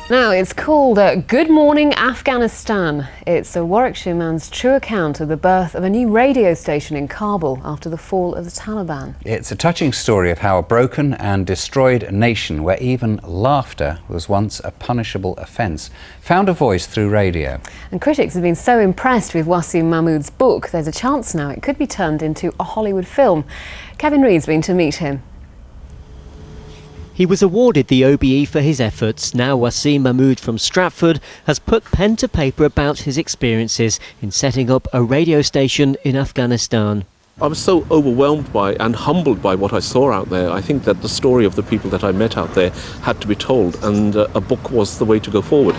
Now, it's called Good Morning Afghanistan. It's a Warwickshire man's true account of the birth of a new radio station in Kabul after the fall of the Taliban. It's a touching story of how a broken and destroyed nation, where even laughter was once a punishable offence, found a voice through radio. And critics have been so impressed with Waseem Mahmood's book, there's a chance now it could be turned into a Hollywood film. Kevin Reid's been to meet him. He was awarded the OBE for his efforts. Now Waseem Mahmood from Stratford has put pen to paper about his experiences in setting up a radio station in Afghanistan. I was so overwhelmed by and humbled by what I saw out there. I think that the story of the people that I met out there had to be told, and a book was the way to go forward.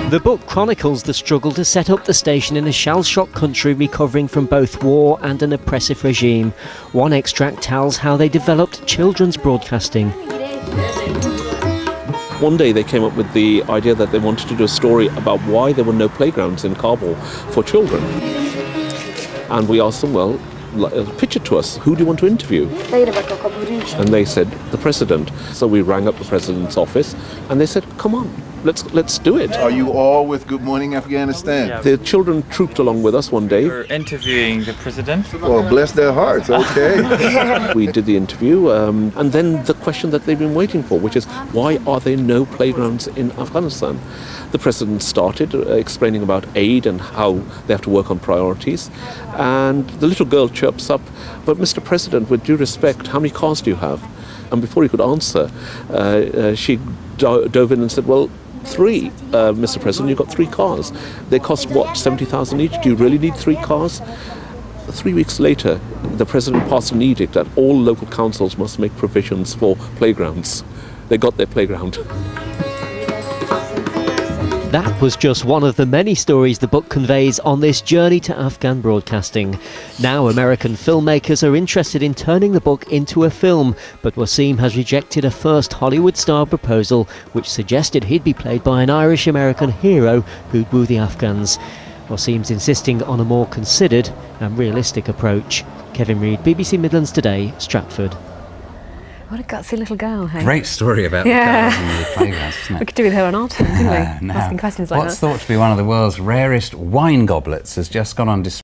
The book chronicles the struggle to set up the station in a shell-shocked country recovering from both war and an oppressive regime. One extract tells how they developed children's broadcasting. One day they came up with the idea that they wanted to do a story about why there were no playgrounds in Kabul for children. And we asked them, well, pitch it to us. Who do you want to interview? And they said, the president. So we rang up the president's office and they said, come on, let's do it. Are you all with Good Morning Afghanistan? Yeah. The children trooped along with us one day. We were interviewing the president. Well, bless their hearts, okay. We did the interview, and then the question that they've been waiting for, which is, why are there no playgrounds in Afghanistan? The president started explaining about aid and how they have to work on priorities. And the little girl chirps up, but Mr. President, with due respect, how many cars do you have? And before he could answer, she dove in and said, well, 3, Mr. President, you've got 3 cars. They cost, what, 70,000 each? Do you really need 3 cars? 3 weeks later, the president passed an edict that all local councils must make provisions for playgrounds. They got their playground. That was just one of the many stories the book conveys on this journey to Afghan broadcasting. Now American filmmakers are interested in turning the book into a film, but Waseem has rejected a first Hollywood-style proposal which suggested he'd be played by an Irish-American hero who'd woo the Afghans. Waseem's insisting on a more considered and realistic approach. Kevin Reid, BBC Midlands Today, Stratford. What a gutsy little girl, hey? Great story about the girls in the playgrounds, isn't it? We could do with her on our team, couldn't we? No. Asking questions like that. What's thought to be one of the world's rarest wine goblets has just gone on display